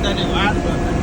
બધાની વાત તો થાય.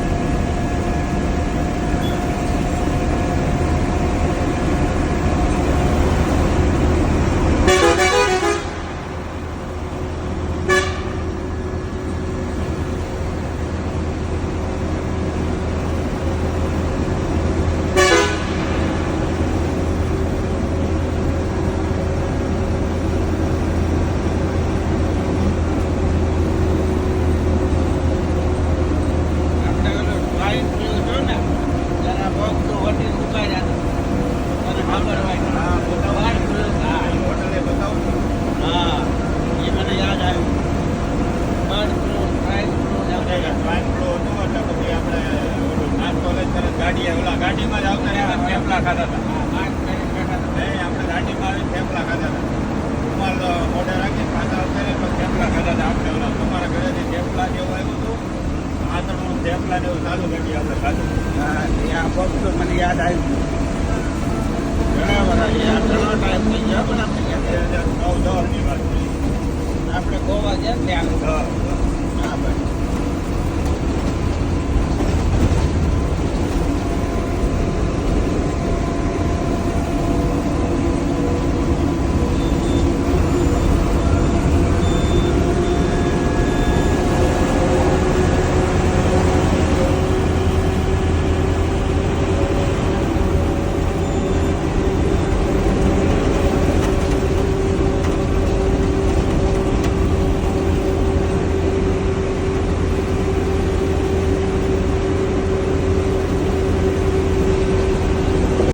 ગાડીમાં જ આવતા રહ્યા થેપલા ખાતા હતા. આપણે ગાડીમાં આવી થેપલા ખાતા હતા. રૂમાલ મોઢે રાખીને પાછા આવતા રહ્યા તો થેપલા ખાતા હતા. આપણે ઓલા તમારા ઘરેથી થેપલા જેવું આવ્યું હતું. આંતરનું થેપલા જેવું ચાલુ ગાડી આપણે ખાધું. હા ત્યાં વસ્તુ મને યાદ આવ્યું. ઘણા બધા આ ઘણો ટાઈમ થઈ ગયો પણ આપણે 2009-10ની વાત. આપણે ગોવા ગયા ત્યાં